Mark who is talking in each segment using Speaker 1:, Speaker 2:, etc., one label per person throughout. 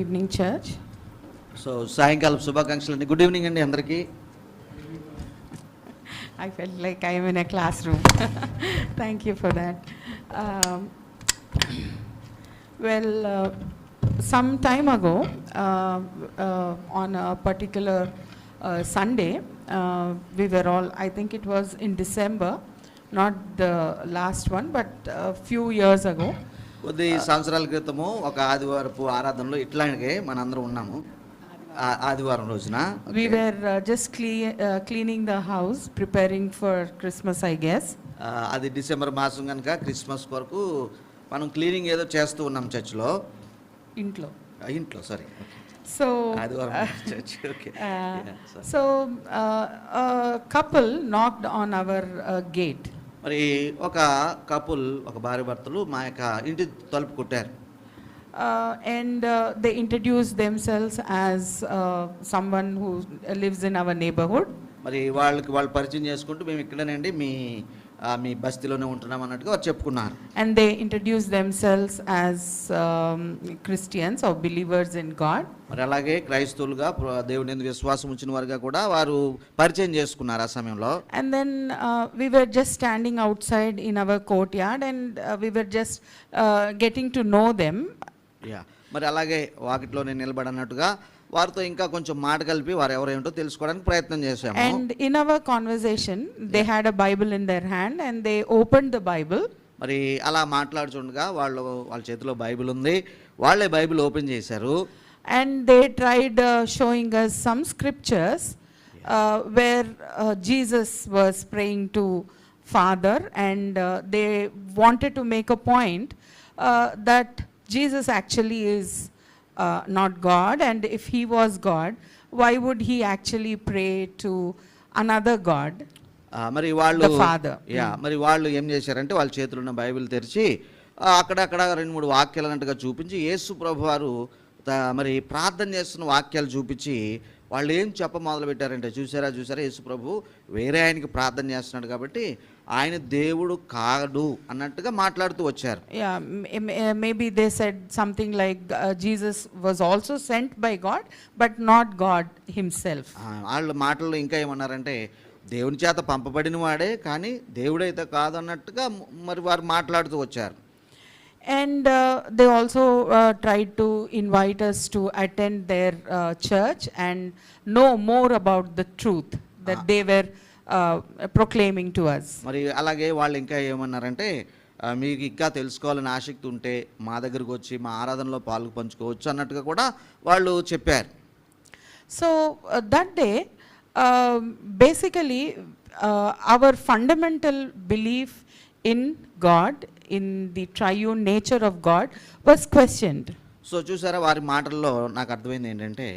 Speaker 1: evening, church.
Speaker 2: So సాయంకాలం శుభాకాంక్షలు అండి. గుడ్ ఈవినింగ్ అండి అందరికీ.
Speaker 1: I felt like I am in a classroom. Thank you for that. Um, well, some time ago, on a particular Sunday, we were all, I think it was in December, not the last one, but a few years ago.
Speaker 2: కొద్ది సంవత్సరాల క్రితము ఒక ఆదివారపు ఆరాధనలో ఇట్లాగే మనందరం ఉన్నాము. ఆదివారం రోజున
Speaker 1: We were just cleaning the house, preparing for Christmas, I guess.
Speaker 2: అది డిసెంబర్ మాసం కనుక క్రిస్మస్ కొరకు మనం క్లీనింగ్ ఏదో చేస్తూ ఉన్నాం చర్చ్లో. ఇంట్లో సారీ.
Speaker 1: So
Speaker 2: ఆదివారం church. Okay.
Speaker 1: So a couple knocked on our gate.
Speaker 2: మరి ఒక కపుల్, ఒక భార్య భర్తలు మా యొక్క ఇంటి తలుపు కొట్టారు.
Speaker 1: And they introduced themselves as someone who lives in our neighborhood.
Speaker 2: మరి వాళ్ళు పరిచయం చేసుకుంటూ మేము ఇక్కడేనండి మీ బస్తీలోనే ఉంటున్నాం అన్నట్టుగా వారు చెప్పుకున్నారు.
Speaker 1: And they introduced themselves as Christians or believers in God.
Speaker 2: మరి అలాగే క్రైస్తవులుగా దేవుని యందు విశ్వాసం ఉంచిన వారుగా కూడా వారు పరిచయం చేసుకున్నారు ఆ సమయంలో.
Speaker 1: And then we were just standing outside in our courtyard and we were just getting to know them.
Speaker 2: మరి అలాగే వాకిట్లోనే నిలబడన్నట్టుగా వారితో ఇంకా కొంచెం మాట కలిపి వారు ఎవరేంటో తెలుసుకోవడానికి ప్రయత్నం చేశాము.
Speaker 1: And in our conversation they had a Bible in their hand and they opened the Bible.
Speaker 2: మరి అలా మాట్లాడుతుండగా వాళ్ళ చేతిలో బైబిల్ ఉంది. వాళ్ళే బైబిల్ ఓపెన్ చేశారు.
Speaker 1: And they tried showing us some scriptures where Jesus was praying to Father, and they wanted to make a point that Jesus actually is not God, and if he was God, why would he actually pray to another God?
Speaker 2: మరి వాళ్ళు
Speaker 1: The Father.
Speaker 2: మరి వాళ్ళు ఏం చేశారంటే వాళ్ళ చేతిలో ఉన్న Bible తెరిచి అక్కడక్కడ 2-3 వాక్యాలు అన్నట్టుగా చూపించి యేసు ప్రభు వారు మరి ప్రార్థన చేస్తున్న వాక్యాలు చూపించి వాళ్ళు ఏం మొదలు పెట్టారంటే, చూసారా యేసు ప్రభు వేరే ఆయనకి ప్రార్థన చేస్తున్నాడు కాబట్టి ఆయన దేవుడు కాడు అన్నట్టుగా మాట్లాడుతూ వచ్చారు.
Speaker 1: Maybe they said something like Jesus was also sent by God but not God himself.
Speaker 2: వాళ్ళ మాటల్లో ఇంకా ఏమన్నారంటే, దేవుని చేత పంపబడిన వాడే కానీ దేవుడైతే కాదు అన్నట్టుగా మరి వారు మాట్లాడుతూ వచ్చారు.
Speaker 1: And they also tried to invite us to attend their church and know more about the truth that they were proclaiming to us.
Speaker 2: మరి అలాగే వాళ్ళు ఇంకా ఏమన్నారంటే, మీకు ఇంకా తెలుసుకోవాలని ఆసక్తి ఉంటే మా దగ్గరకు వచ్చి మా ఆరాధనలో పాలు పంచుకోవచ్చు అన్నట్టుగా కూడా వాళ్ళు చెప్పారు.
Speaker 1: So that day basically our fundamental belief in God, in the triune nature of God, was questioned.
Speaker 2: So చూసారా, వారి మాటల్లో నాకు అర్థమైంది ఏంటంటే,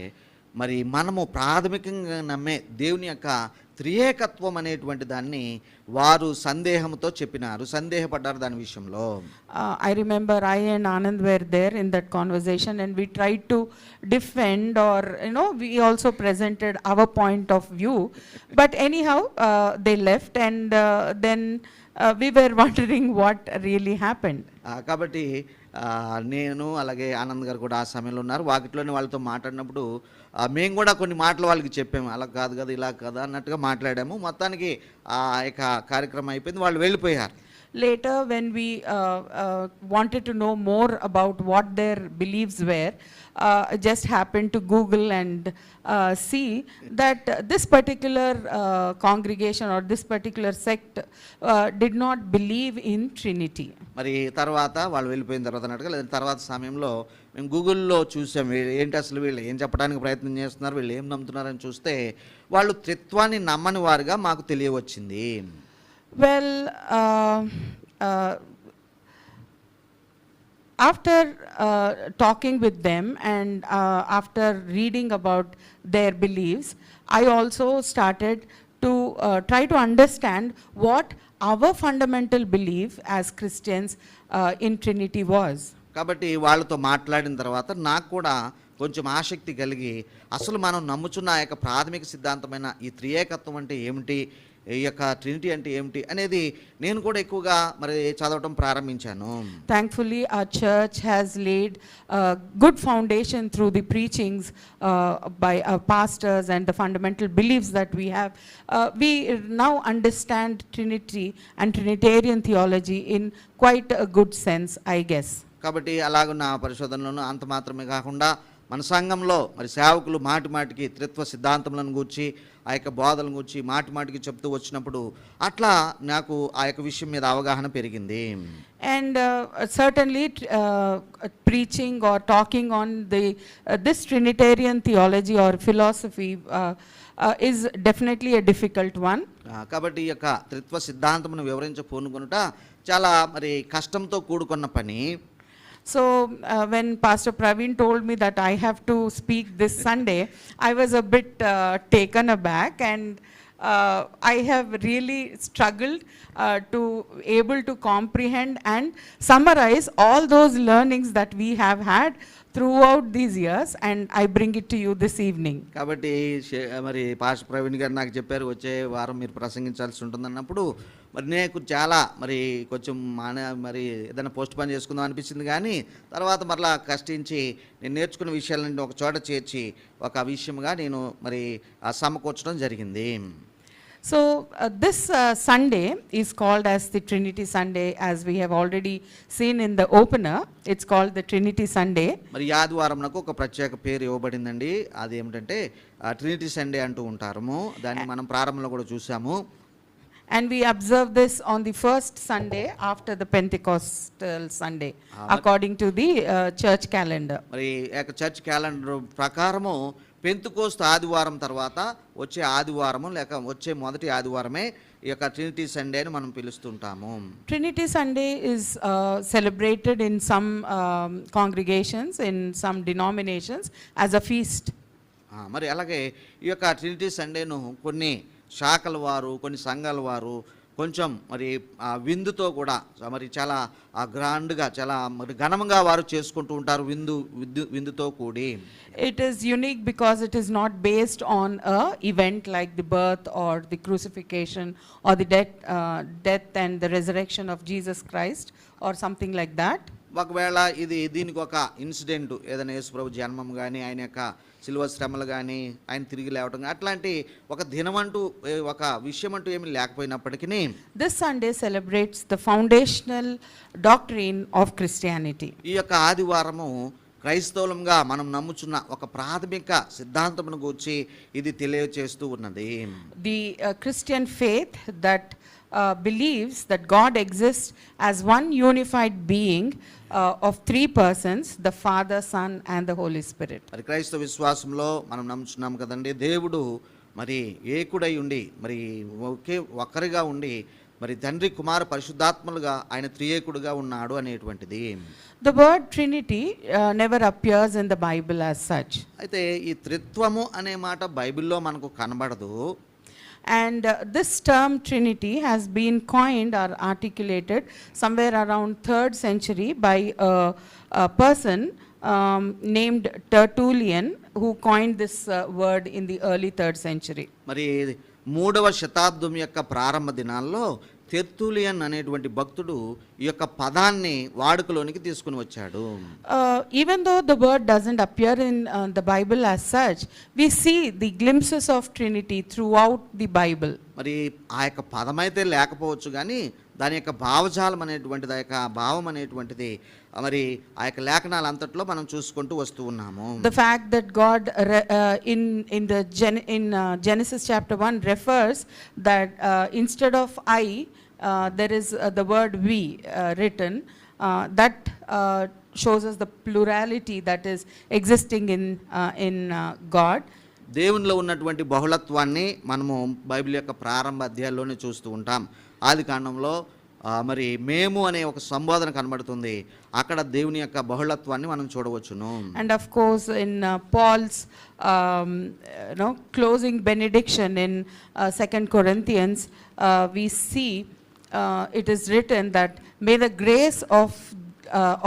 Speaker 2: మరి మనము ప్రాథమికంగా నమ్మే దేవుని యొక్క త్రియేకత్వం అనేటువంటి దాన్ని వారు సందేహంతో సందేహపడ్డారు దాని విషయంలో.
Speaker 1: I remember I and Anand were there in that conversation and we tried to defend, or we also presented our point of view, but anyhow they left, and then we were wondering what really happened.
Speaker 2: కాబట్టి నేను అలాగే ఆనంద్ గారు కూడా ఆ సమయంలో ఉన్నారు. వాకిట్లోనే వాళ్ళతో మాట్లాడినప్పుడు మేము కూడా కొన్ని మాటలు వాళ్ళకి చెప్పాము. అలా కాదు కదా, ఇలా కదా అన్నట్టుగా మాట్లాడాము. మొత్తానికి ఆ యొక్క కార్యక్రమం అయిపోయింది, వాళ్ళు వెళ్ళిపోయారు.
Speaker 1: Later when we wanted to know more about what their beliefs were, just happened to Google and see that this particular congregation or this particular sect did not believe in Trinity.
Speaker 2: మరి తర్వాత వాళ్ళు వెళ్ళిపోయిన తర్వాత అన్నట్టుగా, లేదా తర్వాత సమయంలో మేము గూగుల్లో చూసాం ఏంటి అసలు వీళ్ళు ఏం చెప్పడానికి ప్రయత్నం చేస్తున్నారు, వీళ్ళు ఏం నమ్ముతున్నారని చూస్తే వాళ్ళు త్రిత్వాన్ని నమ్మని వారుగా మాకు తెలియవచ్చింది.
Speaker 1: Well, after talking with them and after reading about their beliefs, I also started to try to understand what our fundamental belief as Christians in Trinity was.
Speaker 2: కాబట్టి వాళ్ళతో మాట్లాడిన తర్వాత నాకు కూడా కొంచెం ఆసక్తి కలిగి, అసలు మనం నమ్ముచున్న ఆ యొక్క ప్రాథమిక సిద్ధాంతమైన ఈ త్రియేకత్వం అంటే ఏమిటి, ఈ యొక్క ట్రినిటీ అంటే ఏమిటి అనేది నేను కూడా ఎక్కువగా మరి చదవటం ప్రారంభించాను.
Speaker 1: Thankfully, our church has laid a good foundation through the preachings by our pastors and the fundamental beliefs that we have. We now understand Trinity and Trinitarian theology in quite a good sense, I guess.
Speaker 2: కాబట్టి అలాగున్న పరిశోధనలను అంత మాత్రమే కాకుండా మన సంఘంలో మరి సేవకులు మాటి మాటికి త్రిత్వ సిద్ధాంతములను గూర్చి ఆ యొక్క బోధలను గూర్చి మాటి మాటికి చెప్తూ వచ్చినప్పుడు అట్లా నాకు ఆ యొక్క విషయం మీద అవగాహన పెరిగింది.
Speaker 1: And certainly preaching or talking on this Trinitarian theology or philosophy is definitely a difficult one.
Speaker 2: కాబట్టి ఈ యొక్క త్రిత్వ సిద్ధాంతమును వివరించ చాలా మరి కష్టంతో కూడుకున్న పని.
Speaker 1: So when Pastor Praveen told me that I have to speak this Sunday, I was a bit taken aback, and I have really struggled to able to comprehend and summarize all those learnings that we have had throughout these years, and I bring it to you this evening.
Speaker 2: కాబట్టి మరి pastor Praveen గారు నాకు చెప్పారు వచ్చే వారం మీరు ప్రసంగించాల్సి ఉంటుందన్నప్పుడు మరి నాకు చాలా మరి కొంచెం మరి ఏదైనా పోస్ట్ పోన్ చేసుకుందాం అనిపించింది, కానీ తర్వాత మరలా కష్టించి నేను నేర్చుకున్న విషయాలన్నీ ఒక చోట చేర్చి ఒక విషయంగా నేను మరి సమకూర్చడం జరిగింది.
Speaker 1: So this Sunday is called as the Trinity Sunday, as we have already seen in the opener. It's called the Trinity Sunday.
Speaker 2: మరి ఆదివారంకు ఒక ప్రత్యేక పేరు ఇవ్వబడిందండి. అది ఏమిటంటే ట్రినిటీ సండే అంటూ ఉంటారు. దాన్ని మనం ప్రారంభంలో కూడా చూసాము.
Speaker 1: And we observe this on the first Sunday after the Pentecostal Sunday, according to the church calendar.
Speaker 2: మరి చర్చ్ క్యాలెండర్ ప్రకారము పెంతెకోస్తు ఆదివారం తర్వాత వచ్చే ఆదివారము లేక వచ్చే మొదటి ఆదివారమే ఈ యొక్క ట్రినిటీ సండే అని మనం పిలుస్తుంటాము.
Speaker 1: Trinity Sunday is celebrated in some congregations, in some denominations as a feast.
Speaker 2: మరి అలాగే ఈ యొక్క ట్రినిటీ సండేను కొన్ని శాఖల వారు కొన్ని సంఘాల వారు కొంచెం మరి విందుతో కూడా మరి చాలా గ్రాండ్గా చాలా మరి ఘనంగా వారు చేసుకుంటూ ఉంటారు విందుతో కూడి.
Speaker 1: It is unique because it is not based on a event like the birth or the crucifixion or the death and the resurrection of Jesus Christ or something like that.
Speaker 2: ఒకవేళ దీనికి ఒక ఇన్సిడెంట్ ఏదైనా యేసుప్రభు జన్మం కానీ ఆయన యొక్క సిలువ శ్రమలు కానీ ఆయన తిరిగి లేవటం కానీ అట్లాంటి ఒక దినం అంటూ ఒక విషయం అంటూ ఏమీ లేకపోయినప్పటికీ
Speaker 1: This Sunday celebrates the foundational doctrine of Christianity.
Speaker 2: ఈ యొక్క ఆదివారము క్రైస్తవులంగా మనం నమ్ముచున్న ఒక ప్రాథమిక సిద్ధాంతమును గురించి ఇది తెలియజేస్తూ ఉన్నది.
Speaker 1: The Christian faith that believes that God exists as one unified being of three persons, the Father, Son and the Holy Spirit.
Speaker 2: మరి క్రైస్తవ విశ్వాసంలో మనం నమ్ముచున్నాం కదండి, దేవుడు మరి ఏకుడై ఉండి మరి ఒక్కరిగా ఉండి మరి తండ్రి కుమార పరిశుద్ధాత్మలుగా ఆయన త్రియేకుడుగా ఉన్నాడు అనేటువంటిది.
Speaker 1: The word Trinity never appears in the Bible as such.
Speaker 2: అయితే ఈ త్రిత్వము అనే మాట బైబిల్లో మనకు కనబడదు.
Speaker 1: And this term Trinity has been coined or articulated somewhere around 3rd century by a person named Tertullian, who coined this word in the early 3rd century.
Speaker 2: మరి 3వ శతాబ్దం యొక్క ప్రారంభ దినాల్లో తెర్తులియన్ అనేటువంటి భక్తుడు ఈ యొక్క పదాన్ని వాడుకలోనికి తీసుకుని వచ్చాడు.
Speaker 1: Even though the word doesn't appear in the Bible as such, we see the glimpses of Trinity throughout the Bible.
Speaker 2: మరి ఆ యొక్క పదం అయితే లేకపోవచ్చు కానీ దాని యొక్క భావజాలం అనేటువంటిది ఆ యొక్క భావం అనేటువంటిది మరి ఆ యొక్క లేఖనాలు అంతట్లో మనం చూసుకుంటూ వస్తూ ఉన్నాము.
Speaker 1: The fact that God in Genesis chapter 1 refers that instead of I there is the word we written, that shows us the plurality that is existing in God.
Speaker 2: దేవునిలో ఉన్నటువంటి బహుళత్వాన్ని మనము బైబిల్ యొక్క ప్రారంభ అధ్యాయాల్లోనే చూస్తూ ఉంటాం. ఆది కాండంలో మరి మేము అనే ఒక సంబోధన కనబడుతుంది, అక్కడ దేవుని యొక్క బహుళత్వాన్ని మనం చూడవచ్చును.
Speaker 1: And of course in Paul's closing benediction in 2 Corinthians we see it is written that may the grace of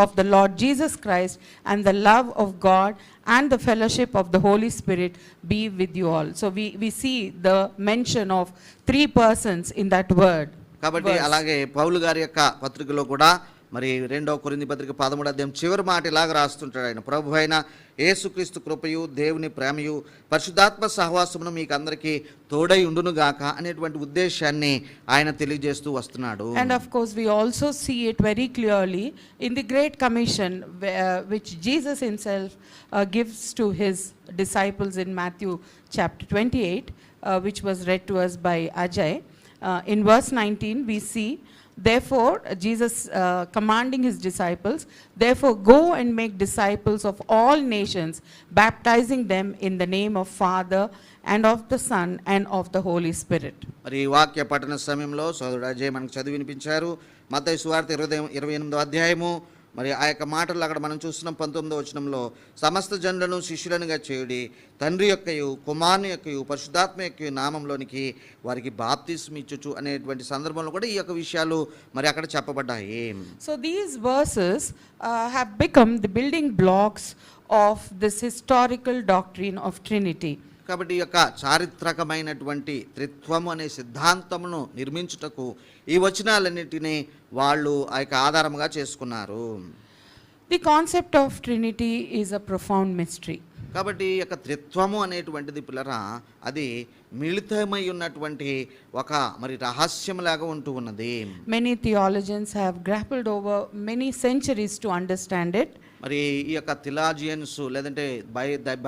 Speaker 1: of the Lord Jesus Christ and the love of God and the fellowship of the Holy Spirit be with you all. So we see the mention of three persons in that word.
Speaker 2: కాబట్టి
Speaker 1: verse.
Speaker 2: అలాగే పౌలు గారి యొక్క పత్రికలో కూడా మరి 2వ కొరింథీ పత్రిక 13వ అధ్యాయం చివరి మాట ఇలాగ రాస్తుంటాడు ఆయన, ప్రభు అయిన యేసుక్రీస్తు కృపయు దేవుని ప్రేమయు పరిశుద్ధాత్మ సహవాసమును మీకు అందరికీ తోడై ఉండునుగాక అనేటువంటి ఉద్దేశాన్ని ఆయన తెలియజేస్తూ వస్తున్నాడు.
Speaker 1: And of course we also see it very clearly in the Great Commission which Jesus himself gives to his disciples in Matthew chapter 28, which was read to us by Ajay. In verse 19 we see, therefore Jesus commanding his disciples, therefore go and make disciples of all nations, baptizing them in the name of Father and of the Son and of the Holy Spirit.
Speaker 2: మరి ఈ వాక్య పఠన సమయంలో సోదరుడు అజయ్ మనకు చదివి వినిపించారు. మత్తయి సువార్త 28వ అధ్యాయము మరి ఆ యొక్క మాటలు అక్కడ మనం చూస్తున్నాం 19వ వచనంలో, సమస్త జనులను శిష్యులనుగా చేయుడి, తండ్రి యొక్కయు కుమారుని యొక్కయు పరిశుద్ధాత్మ యొక్క నామంలోనికి వారికి బాప్తిస్మం ఇచ్చుచు అనేటువంటి సందర్భంలో కూడా ఈ యొక్క విషయాలు మరి అక్కడ చెప్పబడ్డాయి.
Speaker 1: So these verses have become the building blocks of this historical doctrine of Trinity.
Speaker 2: కాబట్టి ఈ యొక్క చారిత్రకమైనటువంటి త్రిత్వము అనే సిద్ధాంతమును నిర్మించుటకు ఈ వచనాలన్నిటినీ వాళ్ళు ఆ యొక్క ఆధారముగా చేసుకున్నారు.
Speaker 1: The concept of Trinity is a profound mystery.
Speaker 2: కాబట్టి ఈ యొక్క త్రిత్వము అనేటువంటిది పిల్లరా అది మిళితమై ఉన్నటువంటి ఒక మరి రహస్యంలాగా ఉంటూ ఉన్నది.
Speaker 1: Many theologians have grappled over many centuries to understand it.
Speaker 2: మరి ఈ యొక్క థిలాజియన్స్ లేదంటే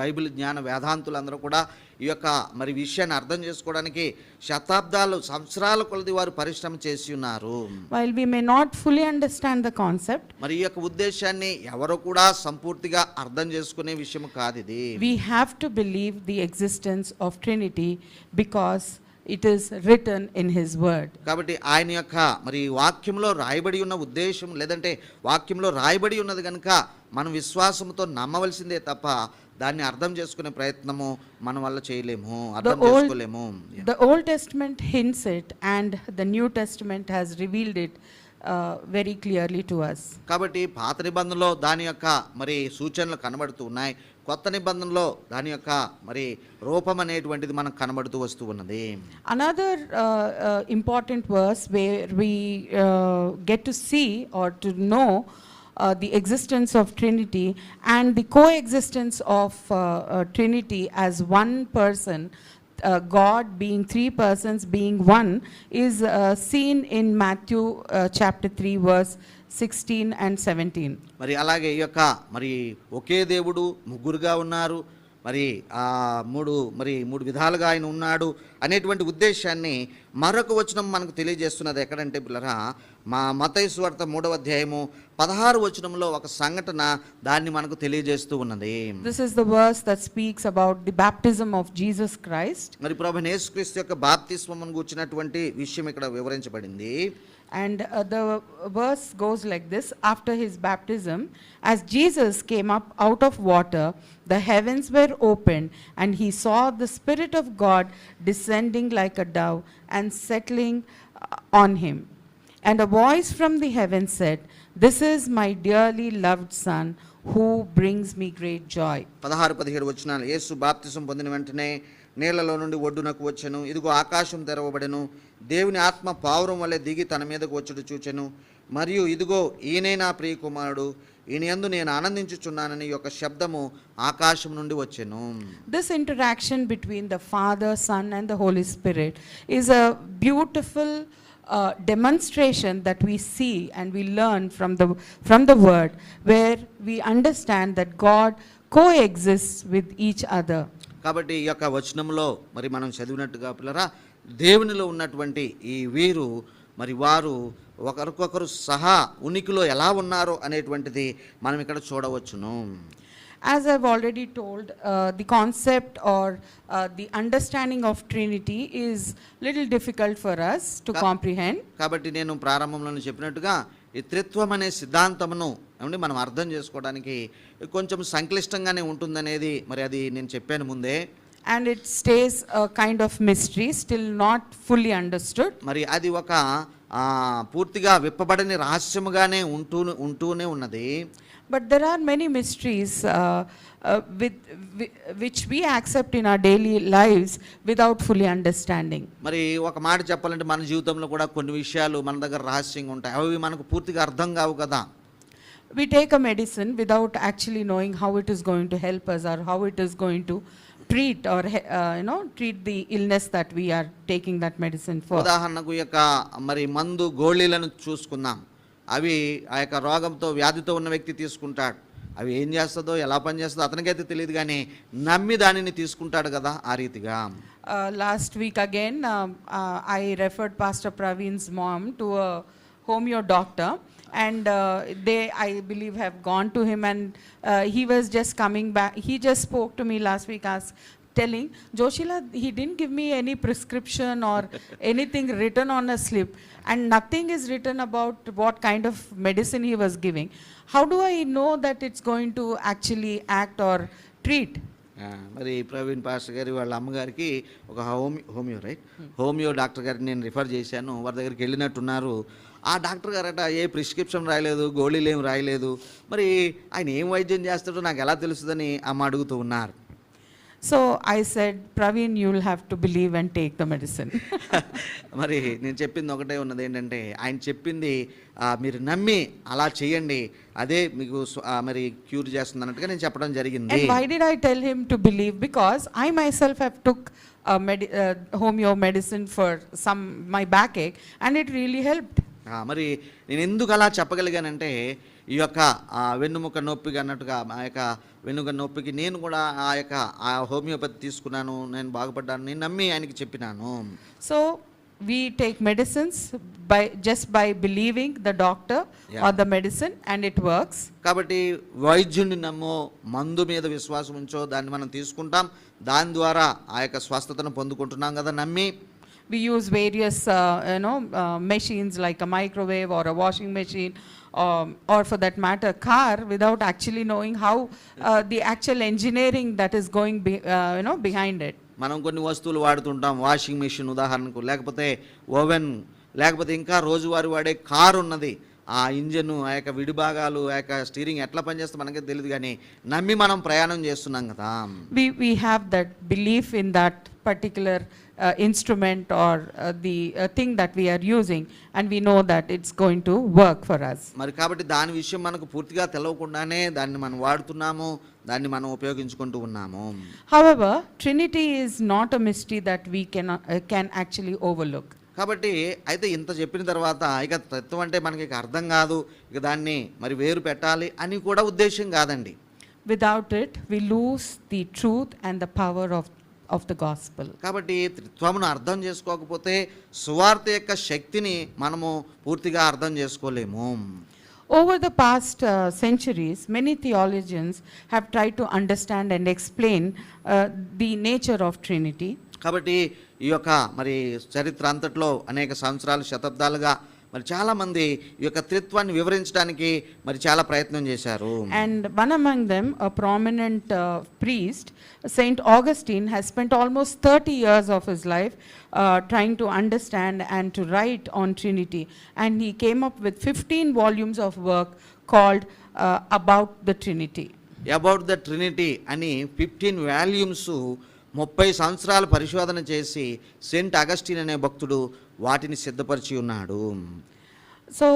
Speaker 2: బైబిల్ జ్ఞాన వేదాంతులందరూ కూడా ఈ యొక్క మరి విషయాన్ని అర్థం చేసుకోవడానికి శతాబ్దాలు సంవత్సరాల కొలది వారు పరిశ్రమ చేసి ఉన్నారు.
Speaker 1: While we may not fully understand the concept,
Speaker 2: మరి ఈ యొక్క ఉద్దేశాన్ని ఎవరు కూడా సంపూర్తిగా అర్థం చేసుకునే విషయం కాదు ఇది.
Speaker 1: we have to believe the existence of Trinity because it is written in his word.
Speaker 2: కాబట్టి ఆయన యొక్క మరి వాక్యంలో రాయబడి ఉన్న ఉద్దేశం లేదంటే వాక్యంలో రాయబడి ఉన్నది కనుక మనం విశ్వాసంతో నమ్మవలసిందే తప్ప దాన్ని అర్థం చేసుకునే ప్రయత్నము మన వల్ల చేయలేము, అర్థం చేసుకోలేము.
Speaker 1: The Old Testament hints it and the New Testament has revealed it very clearly to us.
Speaker 2: కాబట్టి పాత నిబంధనలో దాని యొక్క మరి సూచనలు కనబడుతూ ఉన్నాయి, కొత్త నిబంధనలో దాని యొక్క మరి రూపం అనేటువంటిది మనకు కనబడుతూ వస్తూ ఉన్నది.
Speaker 1: Another important verse where we get to see or to know the existence of Trinity and the coexistence of Trinity as one person, God being three persons being one, is seen in Matthew chapter 3 verse 16 and 17.
Speaker 2: మరి అలాగే ఈ యొక్క మరి ఒకే దేవుడు ముగ్గురుగా ఉన్నారు, మరి ఆ మూడు విధాలుగా ఆయన ఉన్నాడు అనేటువంటి ఉద్దేశాన్ని మరొక వచనం మనకు తెలియజేస్తున్నది. ఎక్కడంటే పిల్లరా మత్తయి సువార్త 3వ అధ్యాయము 16వ వచనంలో ఒక సంఘటన దాన్ని మనకు తెలియజేస్తూ ఉన్నది.
Speaker 1: This is the verse that speaks about the baptism of Jesus Christ.
Speaker 2: మరి ప్రభువైన యేసుక్రీస్తు యొక్క బాప్తిస్మమును గురించినటువంటి విషయం ఇక్కడ వివరించబడింది.
Speaker 1: And the verse goes like this: after his baptism, as Jesus came up out of water, the heavens were opened, and he saw the Spirit of God descending like a dove and settling on him. And a voice from the heavens said, "This is my dearly loved Son, who brings me great joy."
Speaker 2: 16-17 వచనాలు. యేసు బాప్తిసం పొందిన వెంటనే నీళ్లలో నుండి ఒడ్డునకు వచ్చెను, ఇదిగో ఆకాశం తెరవబడెను, దేవుని ఆత్మ పావురం వలె దిగి తన మీదకు వచ్చుట చూచెను, మరియు ఇదిగో ఈయనే నా ప్రియ కుమారుడు, ఈయన యందు నేను ఆనందించుచున్నానని యొక్క శబ్దము ఆకాశం నుండి వచ్చెను.
Speaker 1: This interaction between the Father, Son and the Holy Spirit is a beautiful demonstration that we see and we learn from the word, where we understand that God coexists with each other.
Speaker 2: కాబట్టి ఈ యొక్క వచనంలో మరి మనం చదివినట్టుగా పిల్లరా దేవునిలో ఉన్నటువంటి ఈ వీరు మరి వారు ఒకరికొకరు సహా ఉనికిలో ఎలా ఉన్నారో అనేటువంటిది మనం ఇక్కడ చూడవచ్చును.
Speaker 1: As I've already told, the concept or the understanding of Trinity is little difficult for us to comprehend.
Speaker 2: కాబట్టి నేను ప్రారంభంలోనే చెప్పినట్టుగా ఈ త్రిత్వం అనే సిద్ధాంతమును ఏమంటే మనం అర్థం చేసుకోవడానికి కొంచెం సంక్లిష్టంగానే ఉంటుందనేది మరి అది నేను చెప్పాను ముందే.
Speaker 1: And it stays a kind of mystery, still not fully understood.
Speaker 2: మరి అది ఒక పూర్తిగా విప్పబడని రహస్యముగానే ఉంటూనే ఉన్నది.
Speaker 1: But there are many mysteries which we accept in our daily lives without fully understanding.
Speaker 2: మరి ఒక మాట చెప్పాలంటే మన జీవితంలో కూడా కొన్ని విషయాలు మన దగ్గర రహస్యంగా ఉంటాయి. అవి మనకు పూర్తిగా అర్థం కావు కదా.
Speaker 1: We take a medicine without actually knowing how it is going to help us or how it is going to treat or treat the illness that we are taking that medicine for.
Speaker 2: ఉదాహరణకు ఈ యొక్క మరి మందు గోళీలను చూసుకుందాం. అవి ఆ యొక్క రోగంతో వ్యాధితో ఉన్న వ్యక్తి తీసుకుంటాడు. అవి ఏం చేస్తుందో ఎలా పనిచేస్తుందో అతనికైతే తెలియదు, కానీ నమ్మి దానిని తీసుకుంటాడు కదా ఆ రీతిగా.
Speaker 1: Last week again I referred Pastor Praveen's mom to a homeo doctor, and they, I believe, have gone to him, and he was just coming back. He just spoke to me last week telling, Joshila, he didn't give me any prescription or anything written on a slip, and nothing is written about what kind of medicine he was giving. How do I know that it's going to actually act or treat?
Speaker 2: మరి Praveen pastor గారి వాళ్ళ అమ్మగారికి ఒక homeo doctor గారిని నేను refer చేశాను. వారి దగ్గరికి వెళ్ళినట్టున్నారు. ఆ డాక్టర్ గారట ఏ ప్రిస్క్రిప్షన్ రాయలేదు, గోళీలు ఏం రాయలేదు. మరి ఆయన ఏం వైద్యం చేస్తాడో నాకు ఎలా తెలుస్తుందని అమ్మ అడుగుతూ ఉన్నారు.
Speaker 1: So I said, Praveen, you'll have to believe and take the medicine.
Speaker 2: మరి నేను చెప్పింది ఒకటే ఉన్నది, ఏంటంటే ఆయన చెప్పింది మీరు నమ్మి అలా చేయండి, అదే మీకు మరి క్యూర్ చేస్తుంది అన్నట్టుగా నేను చెప్పడం జరిగింది.
Speaker 1: And why did I tell him to believe? Because I myself have took homeo medicine for my backache, and it really helped.
Speaker 2: మరి నేను ఎందుకు అలా చెప్పగలిగానంటే, ఈ యొక్క వెన్నుముక నొప్పిగా అన్నట్టుగా ఆ యొక్క వెన్నుక నొప్పికి నేను కూడా ఆ హోమియోపతి తీసుకున్నాను, నేను బాగుపడ్డాను, నేను నమ్మి ఆయనకి చెప్పినాను.
Speaker 1: So we take medicines just by believing the doctor or the medicine, and it works.
Speaker 2: కాబట్టి వైద్యుని నమ్మో, మందు మీద విశ్వాసం ఉంచో, దాన్ని మనం తీసుకుంటాం, దాని ద్వారా ఆ యొక్క స్వస్థతను పొందుకుంటున్నాం కదా నమ్మి.
Speaker 1: We use various machines like a microwave or a washing machine, or for that matter car, without actually knowing how the actual engineering that is going behind it.
Speaker 2: మనం కొన్ని వస్తువులు వాడుతుంటాం, వాషింగ్ మెషిన్ ఉదాహరణకు, లేకపోతే ఓవెన్, లేకపోతే ఇంకా రోజువారీ వాడే car ఉన్నది. ఆ ఇంజను, ఆ యొక్క విడిభాగాలు, ఆ యొక్క స్టీరింగ్ ఎట్లా పనిచేస్తే మనకే తెలియదు, కానీ నమ్మి మనం ప్రయాణం చేస్తున్నాం కదా.
Speaker 1: We have that belief in that particular instrument or the thing that we are using, and we know that it's going to work for us.
Speaker 2: మరి కాబట్టి దాని విషయం మనకు పూర్తిగా తెలియకుండానే దాన్ని మనం వాడుతున్నాము, దాన్ని మనం ఉపయోగించుకుంటూ ఉన్నాము.
Speaker 1: However, Trinity is not a mystery that we can actually overlook.
Speaker 2: కాబట్టి అయితే ఇంత చెప్పిన తర్వాత ఇక తత్వం అంటే మనకి అర్థం కాదు, ఇక దాన్ని మరి వేరు పెట్టాలి అని కూడా ఉద్దేశం కాదండి.
Speaker 1: Without it, we lose the truth and the power of the gospel.
Speaker 2: కాబట్టి త్రిత్వమును అర్థం చేసుకోకపోతే సువార్త యొక్క శక్తిని మనము పూర్తిగా అర్థం చేసుకోలేము.
Speaker 1: Over the past centuries, many theologians have tried to understand and explain the nature of Trinity.
Speaker 2: కాబట్టి ఈ యొక్క మరి చరిత్ర అంతట్లో అనేక సంవత్సరాలు, శతాబ్దాలుగా మరి చాలా మంది ఈ యొక్క త్రిత్వాన్ని వివరించడానికి మరి చాలా ప్రయత్నం చేశారు.
Speaker 1: And one among them, a prominent priest, Saint Augustine, has spent almost 30 years of his life trying to understand and to write on Trinity, and he came up with 15 volumes of work called About the Trinity.
Speaker 2: About the Trinity అని 15 volumes 30 సంవత్సరాలు పరిశోధన చేసి Saint Augustine అనే భక్తుడు వాటిని సిద్ధపరిచి ఉన్నాడు.
Speaker 1: So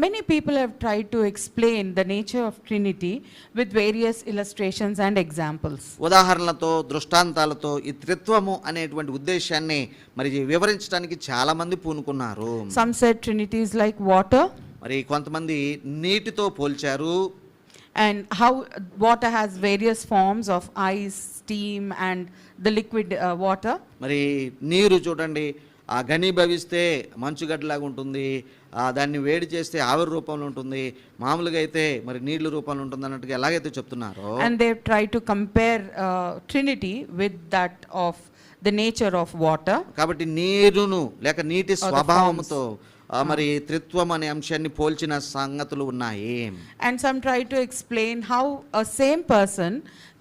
Speaker 1: many people have tried to explain the nature of Trinity with various illustrations and examples.
Speaker 2: ఉదాహరణలతో, దృష్టాంతాలతో ఈ త్రిత్వము అనేటువంటి ఉద్దేశాన్ని మరి వివరించడానికి చాలా మంది పూనుకున్నారు.
Speaker 1: Some said Trinity is like water.
Speaker 2: మరి కొంతమంది నీటితో పోల్చారు.
Speaker 1: And how water has various forms of ice, steam, and the liquid water.
Speaker 2: మరి నీరు చూడండి, ఘనీభవిస్తే మంచుగడ్డలాగా ఉంటుంది, దాన్ని వేడి చేస్తే ఆవిరి రూపంలో ఉంటుంది, మామూలుగా అయితే మరి నీళ్ల రూపంలో ఉంటుంది అన్నట్టుగా ఎలాగైతే చెప్తున్నారో.
Speaker 1: And they try to compare Trinity with that of the nature of water.
Speaker 2: కాబట్టి నీరును లేక నీటి స్వభావంతో మరి త్రిత్వం అనే అంశాన్ని పోల్చిన సంగతులు ఉన్నాయి.
Speaker 1: And some try to explain how a same person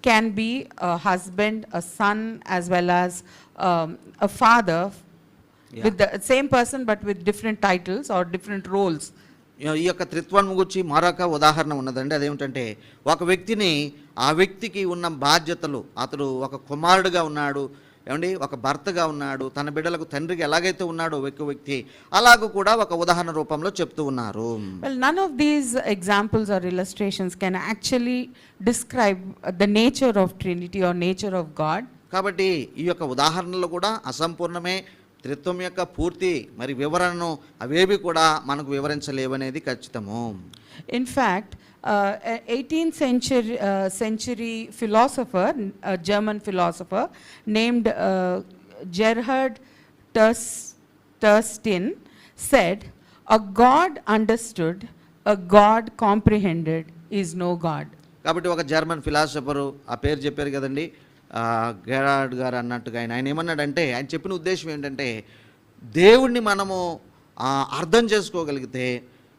Speaker 1: can be a husband, a son, as well as a father, with the same person but with different titles or different roles.
Speaker 2: ఈ యొక్క త్రిత్వం గురించి మరొక ఉదాహరణ ఉన్నదండి. అదేమిటంటే ఒక వ్యక్తిని, ఆ వ్యక్తికి ఉన్న బాధ్యతలు, అతడు ఒక కుమారుడుగా ఉన్నాడు, ఏమండి ఒక భర్తగా ఉన్నాడు, తన బిడ్డలకు తండ్రికి ఎలాగైతే ఉన్నాడో ఒక వ్యక్తి, అలాగూ కూడా ఒక ఉదాహరణ రూపంలో చెప్తూ ఉన్నారు.
Speaker 1: Well, none of these examples or illustrations can actually describe the nature of Trinity or nature of God.
Speaker 2: కాబట్టి ఈ యొక్క ఉదాహరణలు కూడా అసంపూర్ణమే. త్రిత్వం యొక్క పూర్తి మరి వివరణను అవేవి కూడా మనకు వివరించలేవనేది ఖచ్చితము.
Speaker 1: In fact, 18th century philosopher, a German philosopher named Gerhard Terstein said, "A God understood, a God comprehended is no God."
Speaker 2: కాబట్టి ఒక జర్మన్ ఫిలాసఫరు, ఆ పేరు చెప్పారు కదండి, గెరార్డ్ గారు అన్నట్టుగా ఆయన ఏమన్నాడంటే, ఆయన చెప్పిన ఉద్దేశం ఏంటంటే, దేవుణ్ణి మనము అర్థం చేసుకోగలిగితే,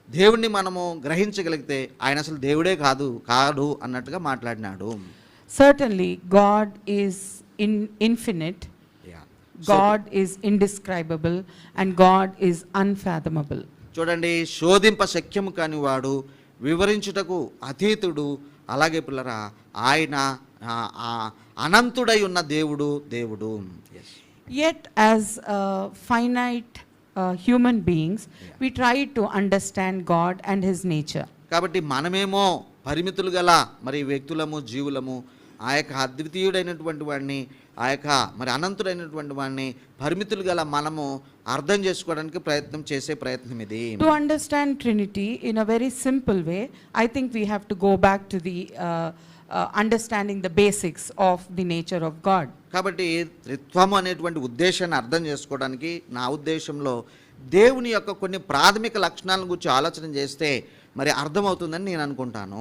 Speaker 2: దేవుణ్ణి మనము గ్రహించగలిగితే ఆయన అసలు దేవుడే కాదు అన్నట్టుగా మాట్లాడినాడు.
Speaker 1: Certainly God is infinite, God is indescribable, and God is unfathomable.
Speaker 2: చూడండి, శోధింప శక్యము కాని వాడు, వివరించుటకు అతీతుడు, అలాగే పిల్లరా ఆయన అనంతుడై ఉన్న దేవుడు.
Speaker 1: Yet as finite human beings, we try to understand God and his nature.
Speaker 2: కాబట్టి మనమేమో పరిమితులు గల మరి వ్యక్తులము, జీవులము, ఆ యొక్క అద్వితీయుడైనటువంటి వాడిని, ఆ యొక్క మరి అనంతుడైనటువంటి వాడిని పరిమితులు గల మనము అర్థం చేసుకోవడానికి చేసే ప్రయత్నం ఇది.
Speaker 1: To understand Trinity in a very simple way, I think we have to go back to the understanding the basics of the nature of God.
Speaker 2: కాబట్టి త్రిత్వం అనేటువంటి ఉద్దేశాన్ని అర్థం చేసుకోవడానికి నా ఉద్దేశంలో దేవుని యొక్క కొన్ని ప్రాథమిక లక్షణాలను గురించి ఆలోచన చేస్తే మరి అర్థమవుతుందని నేను అనుకుంటాను.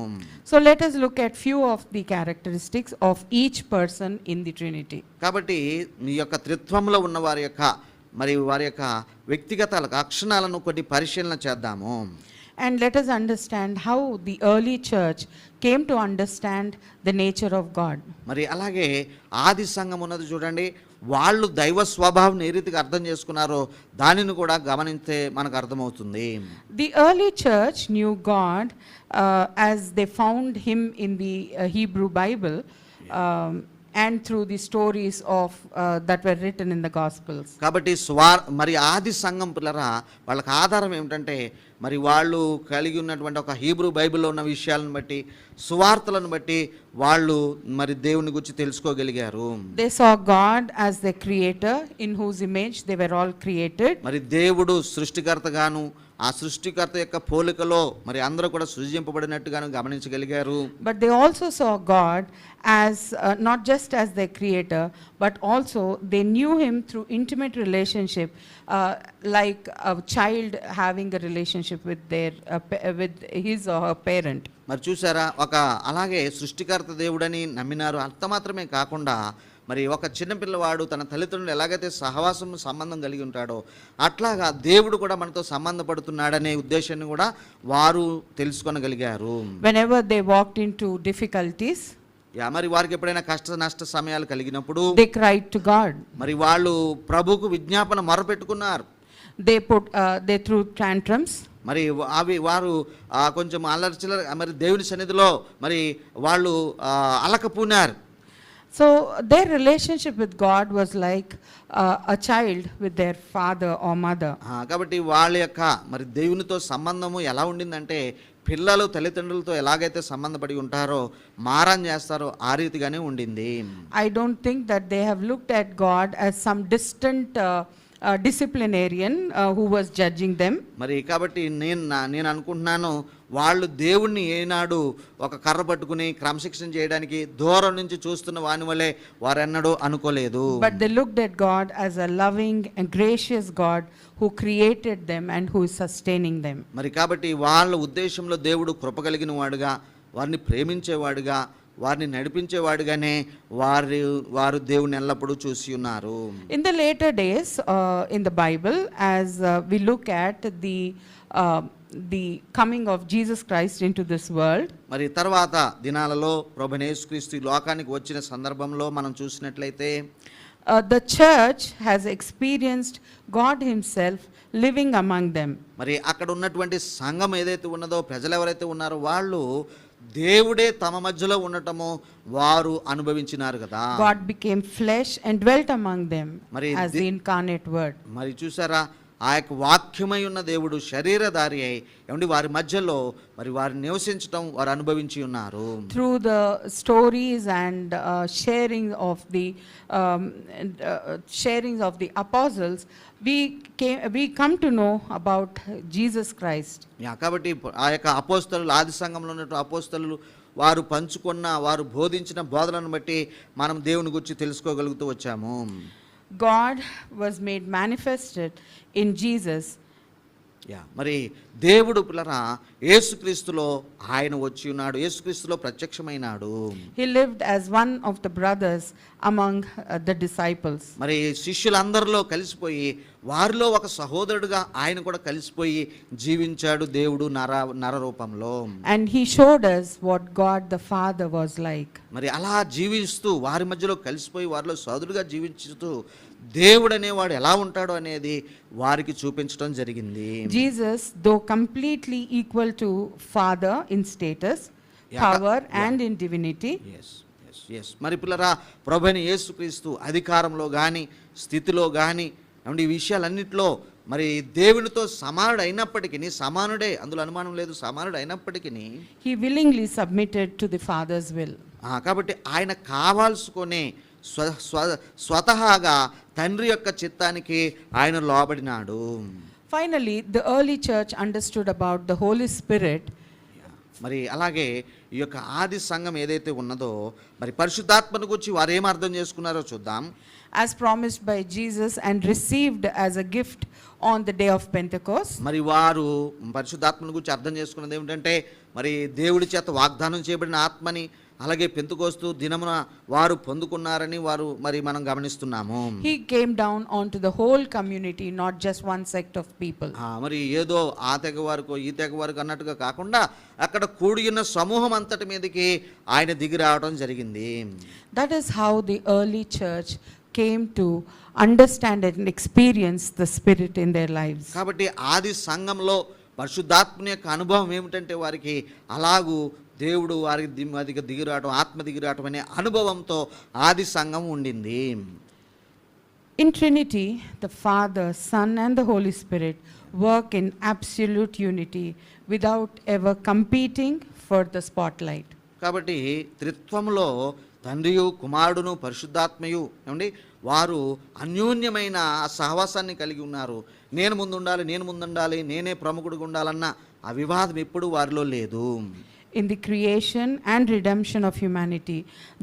Speaker 1: So let us look at few of the characteristics of each person in the Trinity.
Speaker 2: కాబట్టి ఈ యొక్క త్రిత్వంలో ఉన్న వారి యొక్క వ్యక్తిగత లక్షణాలను కొన్ని పరిశీలన చేద్దాము.
Speaker 1: And let us understand how the early church came to understand the nature of God.
Speaker 2: మరి అలాగే ఆది సంఘం ఉన్నది చూడండి, వాళ్ళు దైవ స్వభావం ఏ రీతిగా అర్థం చేసుకున్నారో దానిని కూడా గమనిస్తే మనకు అర్థమవుతుంది.
Speaker 1: The early church knew God as they found him in the Hebrew Bible, and through the stories of that were written in the Gospels.
Speaker 2: కాబట్టి మరి ఆది సంఘం పిల్లరా వాళ్ళకి ఆధారం ఏమిటంటే, మరి వాళ్ళు కలిగి ఉన్నటువంటి ఒక హీబ్రూ బైబిల్లో ఉన్న విషయాలను బట్టి, సువార్తలను బట్టి వాళ్ళు మరి దేవుని గురించి తెలుసుకోగలిగారు.
Speaker 1: They saw God as the creator in whose image they were all created.
Speaker 2: మరి దేవుడు సృష్టికర్తగాను, ఆ సృష్టికర్త యొక్క పోలికలో మరి అందరూ కూడా సృజింపబడినట్టుగాను గమనించగలిగారు.
Speaker 1: But they also saw God as not just as their creator, but also they knew him through intimate relationship, like a child having a relationship with with his or her parent.
Speaker 2: మరి చూసారా, అలాగే సృష్టికర్త దేవుడని నమ్మినారు. అంత మాత్రమే కాకుండా మరి ఒక చిన్నపిల్లవాడు తన తల్లిదండ్రులు ఎలాగైతే సంబంధం కలిగి ఉంటాడో అట్లాగా దేవుడు కూడా మనతో సంబంధపడుతున్నాడనే ఉద్దేశాన్ని కూడా వారు తెలుసుకోగలిగారు.
Speaker 1: Whenever they walked into difficulties,
Speaker 2: మరి వారికి ఎప్పుడైనా కష్ట నష్ట సమయాలు కలిగినప్పుడు
Speaker 1: they cried to God.
Speaker 2: మరి వాళ్ళు ప్రభువుకు విజ్ఞాపన మొరపెట్టుకున్నారు.
Speaker 1: They threw tantrums.
Speaker 2: మరి వారు కొంచెం అల్లర్చిల్లర మరి దేవుని సన్నిధిలో మరి వాళ్ళు అలకపోనారు.
Speaker 1: So their relationship with God was like a child with their father or mother.
Speaker 2: కాబట్టి వాళ్ళ యొక్క మరి దేవునితో సంబంధము ఎలా ఉండిందంటే, పిల్లలు తల్లిదండ్రులతో ఎలాగైతే సంబంధపడి ఉంటారో మారం చేస్తారో ఆ రీతిగానే ఉండింది.
Speaker 1: I don't think that they have looked at God as some distant disciplinarian who was judging them.
Speaker 2: మరి కాబట్టి నేను అనుకుంటున్నాను, వాళ్ళు దేవుణ్ణి ఏనాడు ఒక కర్ర పట్టుకుని క్రమశిక్షణ చేయడానికి దూరం నుంచి చూస్తున్న వాని వలె వారెన్నడూ అనుకోలేదు.
Speaker 1: But they looked at God as a loving and gracious God who created them and who is sustaining them.
Speaker 2: మరి కాబట్టి వాళ్ళ ఉద్దేశంలో దేవుడు కృప కలిగిన వాడుగా, వారిని ప్రేమించేవాడుగా, వారిని నడిపించేవాడుగానే వారు దేవుని ఎల్లప్పుడూ చూసి ఉన్నారు.
Speaker 1: In the later days in the Bible, as we look at the coming of Jesus Christ into this world,
Speaker 2: మరి తర్వాత దినాలలో ప్రభువైన యేసుక్రీస్తు లోకానికి వచ్చిన సందర్భంలో మనం చూసినట్లయితే
Speaker 1: the church has experienced God himself living among them.
Speaker 2: మరి అక్కడ ఉన్నటువంటి సంఘం ఏదైతే ఉన్నదో, ప్రజలు ఎవరైతే ఉన్నారో వాళ్ళు దేవుడే తమ మధ్యలో ఉండటము వారు అనుభవించినారు కదా.
Speaker 1: God became flesh and dwelt among them
Speaker 2: మరి
Speaker 1: as the incarnate word.
Speaker 2: మరి చూసారా, ఆ యొక్క వాక్యమై ఉన్న దేవుడు శరీరధారి అయి ఏమండి వారి మధ్యలో మరి వారు నివసించడం వారు అనుభవించి ఉన్నారు.
Speaker 1: Through the stories and sharings of the apostles, we come to know about Jesus Christ.
Speaker 2: కాబట్టి ఆ యొక్క అపోస్తలులు, ఆది సంఘంలో ఉన్న అపోస్తలులు వారు పంచుకున్న, వారు బోధించిన బోధనను బట్టి మనం దేవుని గురించి తెలుసుకోగలుగుతూ వచ్చాము.
Speaker 1: God was made manifested in Jesus.
Speaker 2: మరి దేవుడు పిల్లరా యేసుక్రీస్తులో ఆయన వచ్చి ఉన్నాడు, యేసుక్రీస్తులో ప్రత్యక్షమైనాడు.
Speaker 1: He lived as one of the brothers among the disciples.
Speaker 2: మరి శిష్యులందరిలో కలిసిపోయి వారిలో ఒక సహోదరుడుగా ఆయన కూడా కలిసిపోయి జీవించాడు దేవుడు నర రూపంలో.
Speaker 1: And he showed us what God the Father was like.
Speaker 2: మరి అలా జీవిస్తూ వారి మధ్యలో కలిసిపోయి వారిలో సోదరుడుగా జీవించుతూ దేవుడు అనేవాడు ఎలా ఉంటాడో అనేది వారికి చూపించడం జరిగింది.
Speaker 1: Jesus, though completely equal to Father in status, power and in divinity.
Speaker 2: Yes. మరి పిల్లరా ప్రభువైన యేసుక్రీస్తు అధికారంలో కానీ స్థితిలో కానీ ఈ విషయాలన్నింటిలో మరి దేవునితో సమానుడు అయినప్పటికీ, సమానుడే అందులో అనుమానం లేదు, సమానుడు అయినప్పటికీ
Speaker 1: he willingly submitted to the Father's will.
Speaker 2: కాబట్టి ఆయన కావాల్సుకునే స్వతహాగా తండ్రి యొక్క చిత్తానికి ఆయన లోబడినాడు.
Speaker 1: Finally, the early church understood about the Holy Spirit.
Speaker 2: మరి అలాగే ఈ యొక్క ఆది సంఘం ఏదైతే ఉన్నదో మరి పరిశుద్ధాత్మను గురించి వారు ఏం అర్థం చేసుకున్నారో చూద్దాం.
Speaker 1: As promised by Jesus and received as a gift on the day of Pentecost.
Speaker 2: మరి వారు పరిశుద్ధాత్మను గురించి అర్థం చేసుకున్నది ఏమిటంటే మరి దేవుడి చేత వాగ్దానం చేయబడిన ఆత్మని అలాగే పెంతెకోస్తు దినమున వారు పొందుకున్నారని మరి మనం గమనిస్తున్నాము.
Speaker 1: He came down onto the whole community, not just one sect of people.
Speaker 2: మరి ఏదో ఆ తెగ వారికో ఈ తెగ వారికి అన్నట్టుగా కాకుండా అక్కడ కూడి ఉన్న సమూహం అంతటి మీదకి ఆయన దిగి రావడం జరిగింది.
Speaker 1: That is how the early church came to understand and experience the Spirit in their lives.
Speaker 2: కాబట్టి ఆది సంఘంలో పరిశుద్ధాత్మ యొక్క అనుభవం ఏమిటంటే వారికి అలాగూ దేవుడు వారికి దిగిరావటం, ఆత్మ దిగిరావటం అనే అనుభవంతో ఆది సంఘం ఉండింది.
Speaker 1: In Trinity, the Father, Son and the Holy Spirit work in absolute unity without ever competing for the spotlight.
Speaker 2: కాబట్టి త్రిత్వములో తండ్రియు కుమారుడును పరిశుద్ధాత్మయు ఏమండి వారు అన్యోన్యమైన సహవాసాన్ని కలిగి ఉన్నారు. నేను ముందుండాలి, నేనే ప్రముఖుడిగా ఉండాలన్న ఆ వివాదం ఎప్పుడు వారిలో లేదు.
Speaker 1: In the creation and redemption of humanity,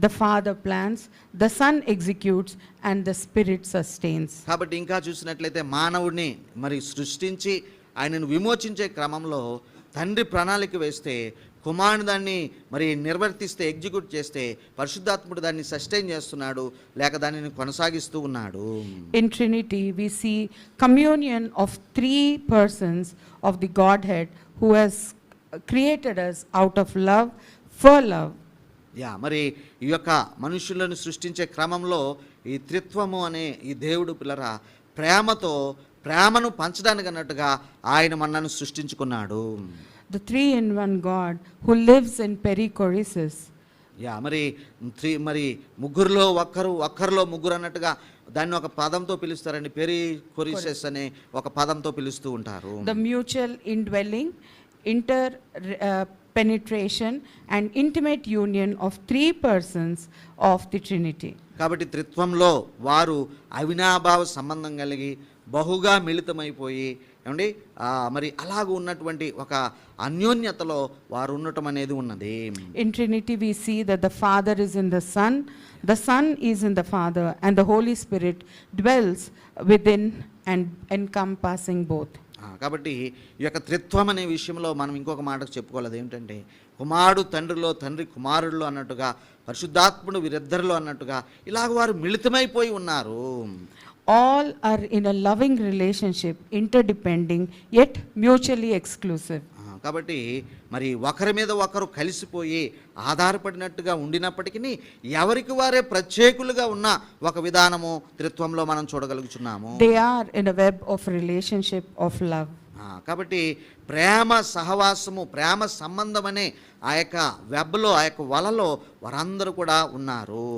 Speaker 1: the Father plans, the Son executes, and the Spirit sustains.
Speaker 2: కాబట్టి ఇంకా చూసినట్లయితే మానవుడిని మరి సృష్టించి ఆయనను విమోచించే క్రమంలో తండ్రి ప్రణాళిక వేస్తే, కుమారుడు దాన్ని మరి నిర్వర్తిస్తే, ఎగ్జిక్యూట్ చేస్తే, పరిశుద్ధాత్ముడు దాన్ని సస్టైన్ చేస్తున్నాడు, లేక దానిని కొనసాగిస్తూ ఉన్నాడు.
Speaker 1: In Trinity, we see communion of 3 persons of the Godhead who has created us out of love for love.
Speaker 2: మరి ఈ యొక్క మనుషులను సృష్టించే క్రమంలో ఈ త్రిత్వము అనే ఈ దేవుడు పిల్లరా ప్రేమను పంచడానికి అన్నట్టుగా ఆయన మనల్ని సృష్టించుకున్నాడు.
Speaker 1: The 3-in-1 God who lives in perichoresis.
Speaker 2: మరి ముగ్గురులో ఒక్కరిలో ముగ్గురు అన్నట్టుగా దాన్ని ఒక పదంతో పిలుస్తారండి. పెరికోరిసెస్ అనే ఒక పదంతో పిలుస్తూ ఉంటారు.
Speaker 1: The mutual indwelling, penetration and intimate union of 3 persons of the Trinity.
Speaker 2: కాబట్టి త్రిత్వంలో వారు అవినాభావ సంబంధం కలిగి బహుగా మిళితమైపోయి ఏమండి మరి అలాగ ఉన్నటువంటి ఒక అన్యోన్యతలో వారు ఉండటం అనేది ఉన్నది.
Speaker 1: In Trinity we see that the Father is in the Son is in the Father, and the Holy Spirit dwells within and encompassing both.
Speaker 2: కాబట్టి ఈ యొక్క త్రిత్వం అనే విషయంలో మనం ఇంకొక మాటకు చెప్పుకోలేదు. ఏమిటంటే కుమారుడు తండ్రిలో, తండ్రి కుమారుడిలో అన్నట్టుగా, పరిశుద్ధాత్ముడు వీరిద్దరిలో అన్నట్టుగా ఇలాగ వారు మిళితమైపోయి ఉన్నారు.
Speaker 1: All are in a loving relationship, interdepending yet mutually exclusive.
Speaker 2: కాబట్టి మరి ఒకరి మీద ఒకరు కలిసిపోయి ఆధారపడినట్టుగా ఉండినప్పటికీ ఎవరికి వారే ప్రత్యేకులుగా ఉన్న ఒక విధానము త్రిత్వంలో మనం చూడగలుగుతున్నాము.
Speaker 1: They are in a web of relationship of love.
Speaker 2: కాబట్టి ప్రేమ సహవాసము, ప్రేమ సంబంధం అనే ఆ యొక్క వెబ్లో, ఆ యొక్క వలలో వారందరూ కూడా ఉన్నారు.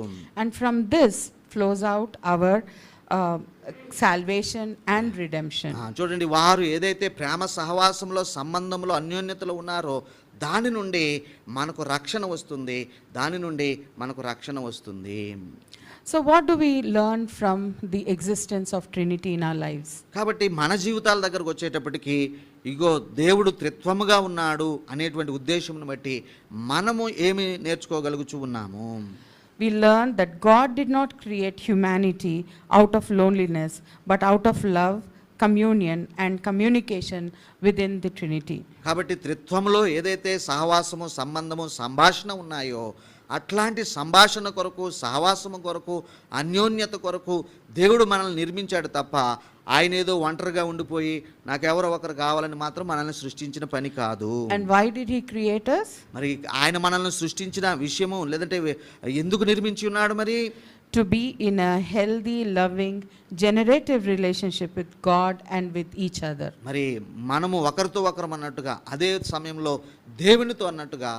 Speaker 1: And from this flows out our salvation and redemption.
Speaker 2: చూడండి, వారు ఏదైతే ప్రేమ సహవాసంలో, సంబంధంలో, అన్యోన్యతలో ఉన్నారో దాని నుండి మనకు రక్షణ వస్తుంది, దాని నుండి మనకు రక్షణ వస్తుంది.
Speaker 1: So what do we learn from the existence of Trinity in our lives?
Speaker 2: కాబట్టి మన జీవితాల దగ్గరకు వచ్చేటప్పటికి ఇగో దేవుడు త్రిత్వముగా ఉన్నాడు అనేటువంటి ఉద్దేశమును బట్టి మనము ఏమి నేర్చుకోగలుగుచూ ఉన్నాము?
Speaker 1: We learn that God did not create humanity out of loneliness, but out of love, communion and communication within the Trinity.
Speaker 2: కాబట్టి త్రిత్వములో ఏదైతే సహవాసము, సంబంధము, సంభాషణ ఉన్నాయో అట్లాంటి సంభాషణ కొరకు, సహవాసము కొరకు, అన్యోన్యత కొరకు దేవుడు మనల్ని నిర్మించాడు తప్ప ఆయన ఏదో ఒంటరిగా ఉండిపోయి నాకెవరో ఒకరు కావాలని మాత్రం మనల్ని సృష్టించిన పని కాదు.
Speaker 1: And why did he create us?
Speaker 2: మరి ఆయన మనల్ని సృష్టించిన విషయము లేదంటే ఎందుకు నిర్మించి ఉన్నాడు? మరి
Speaker 1: to be in a healthy, loving, generative relationship with God and with each other.
Speaker 2: మరి మనము ఒకరితో ఒకరం అన్నట్టుగా, అదే సమయంలో దేవునితో అన్నట్టుగా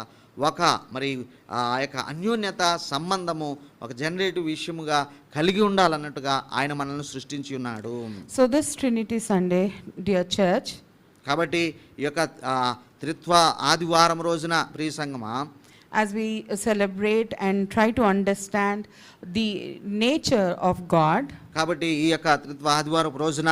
Speaker 2: ఒక మరి ఆ యొక్క అన్యోన్యత సంబంధము ఒక జనరేటివ్ విషయముగా కలిగి ఉండాలన్నట్టుగా ఆయన మనల్ని సృష్టించి ఉన్నాడు.
Speaker 1: So this Trinity Sunday, dear church,
Speaker 2: కాబట్టి ఈ యొక్క త్రిత్వ ఆదివారం రోజున ప్రియ సంగమా,
Speaker 1: as we celebrate and try to understand the nature of God,
Speaker 2: కాబట్టి ఈ యొక్క త్రిత్వ ఆదివారం రోజున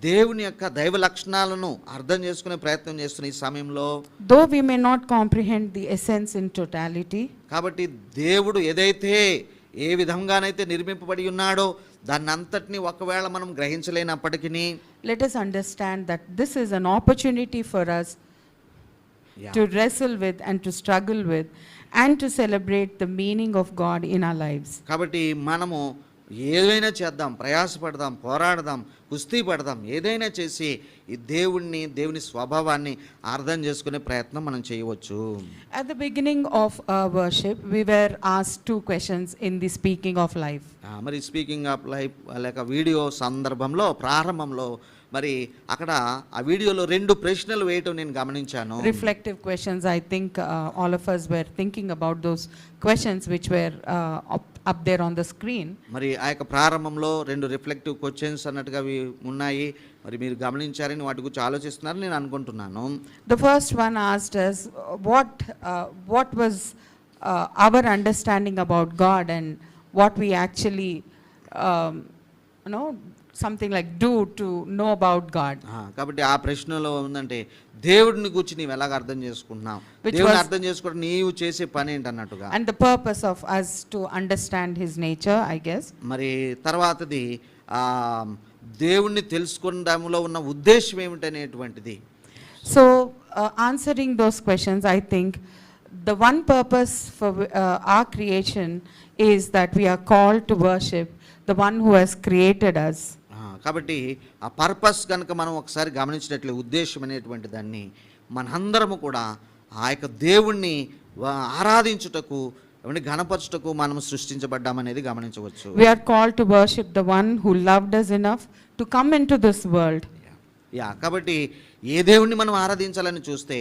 Speaker 2: దేవుని యొక్క దైవ లక్షణాలను అర్థం చేసుకునే ప్రయత్నం చేస్తున్న ఈ సమయంలో,
Speaker 1: though we may not comprehend the essence in totality,
Speaker 2: కాబట్టి దేవుడు ఏదైతే ఏ విధంగానైతే నిర్మింపబడి ఉన్నాడో దాన్ని అంతటిని ఒకవేళ మనం గ్రహించలేనప్పటికీ,
Speaker 1: let us understand that this is an opportunity for us to wrestle with and to struggle with and to celebrate the meaning of God in our lives.
Speaker 2: కాబట్టి మనము ఏదైనా చేద్దాం, ప్రయాసపడదాం, పోరాడదాం, కుస్తీ పడదాం, ఏదైనా చేసి ఈ దేవుని స్వభావాన్ని అర్థం చేసుకునే ప్రయత్నం మనం చేయవచ్చు.
Speaker 1: At the beginning of our worship, we were asked 2 questions in the Speaking of Life.
Speaker 2: మరి స్పీకింగ్ ఆఫ్ లైఫ్ లేక వీడియో సందర్భంలో ప్రారంభంలో మరి అక్కడ ఆ వీడియోలో 2 ప్రశ్నలు వేయటం నేను గమనించాను.
Speaker 1: Reflective questions. I think all of us were thinking about those questions which were up there on the screen.
Speaker 2: మరి ఆ యొక్క ప్రారంభంలో 2 రిఫ్లెక్టివ్ క్వశ్చన్స్ అన్నట్టుగా అవి ఉన్నాయి. మరి మీరు గమనించారని వాటి గురించి ఆలోచిస్తున్నారని నేను అనుకుంటున్నాను.
Speaker 1: The first one asked us what was our understanding about God and what we actually something like do to know about God.
Speaker 2: కాబట్టి ఆ ప్రశ్నలో ఉందంటే దేవుడిని గురించి నీవు ఎలాగ అర్థం చేసుకుంటున్నావు, దేవుడిని అర్థం చేసుకోవడం నీవు చేసే పని ఏంటి అన్నట్టుగా.
Speaker 1: And the purpose of us to understand his nature, I guess.
Speaker 2: మరి తర్వాతది దేవుణ్ణి తెలుసుకోవడంలో ఉన్న ఉద్దేశం ఏమిటనేటువంటిది.
Speaker 1: So answering those questions, I think the one purpose for our creation is that we are called to worship the one who has created us.
Speaker 2: కాబట్టి ఆ purpose కనుక మనం ఒకసారి గమనించినట్లే ఉద్దేశం అనేటువంటి దాన్ని మనందరము కూడా ఆ యొక్క దేవుణ్ణి ఆరాధించుటకు, గణపరచుటకు మనం సృష్టించబడ్డామనేది గమనించవచ్చు.
Speaker 1: We are called to worship the one who loved us enough to come into this world.
Speaker 2: కాబట్టి ఏ దేవుణ్ణి మనం ఆరాధించాలని చూస్తే,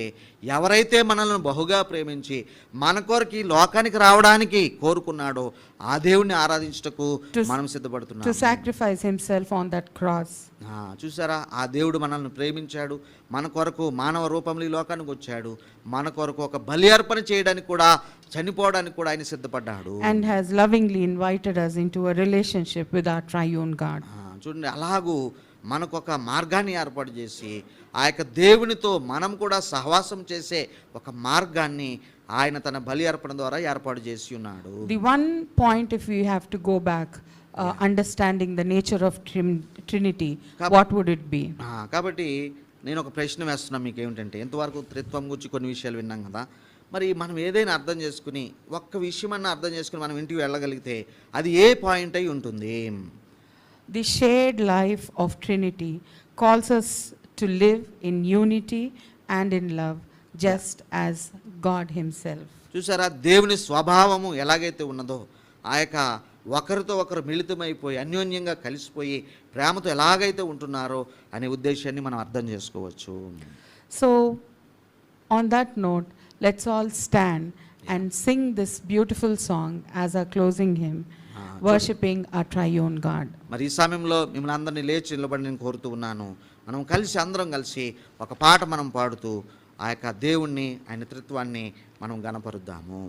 Speaker 2: ఎవరైతే మనల్ని బహుగా ప్రేమించి మన కొరకు ఈ లోకానికి రావడానికి కోరుకున్నాడో ఆ దేవుణ్ణి ఆరాధించుటకు మనం సిద్ధపడుతున్నాం.
Speaker 1: To sacrifice himself on that cross.
Speaker 2: చూసారా, ఆ దేవుడు మనల్ని ప్రేమించాడు, మన కొరకు మానవ రూపంలో ఈ లోకానికి వచ్చాడు, మన కొరకు ఒక బలి అర్పణ చేయడానికి కూడా, చనిపోవడానికి కూడా ఆయన సిద్ధపడ్డాడు.
Speaker 1: And has lovingly invited us into a relationship with our triune God.
Speaker 2: చూడండి, అలాగూ మనకొక మార్గాన్ని ఏర్పాటు చేసి ఆ యొక్క దేవునితో మనం కూడా సహవాసం చేసే ఒక మార్గాన్ని ఆయన తన బలి అర్పణ ద్వారా ఏర్పాటు చేసి ఉన్నాడు.
Speaker 1: The one point, if we have to go back, understanding the nature of Trinity, what would it be?
Speaker 2: కాబట్టి నేను ఒక ప్రశ్న వేస్తున్నాను మీకు, ఏమిటంటే ఇంతవరకు త్రిత్వం గురించి కొన్ని విషయాలు విన్నాం కదా, మరి మనం ఏదైనా అర్థం చేసుకుని ఒక్క విషయమన్నా అర్థం చేసుకుని మనం ఇంటికి వెళ్ళగలిగితే అది ఏ పాయింట్ అయి ఉంటుంది?
Speaker 1: The shared life of Trinity calls us to live in unity and in love, just as God Himself.
Speaker 2: చూసారా, దేవుని స్వభావము ఎలాగైతే ఉన్నదో ఆ యొక్క ఒకరితో ఒకరు మిళితమైపోయి అన్యోన్యంగా కలిసిపోయి ప్రేమతో ఎలాగైతే ఉంటున్నారో అనే ఉద్దేశాన్ని మనం అర్థం చేసుకోవచ్చు.
Speaker 1: So, on that note, let's all stand and sing this beautiful song as our closing hymn, worshipping our triune God.
Speaker 2: మరి ఈ సమయంలో మిమ్మల్ని అందరినీ లేచి నిలబడి నేను కోరుతూ ఉన్నాను. మనం కలిసి అందరం కలిసి ఒక పాట మనం పాడుతూ ఆ యొక్క దేవుణ్ణి, ఆయన త్రిత్వాన్ని మనం గణపరుద్దాము.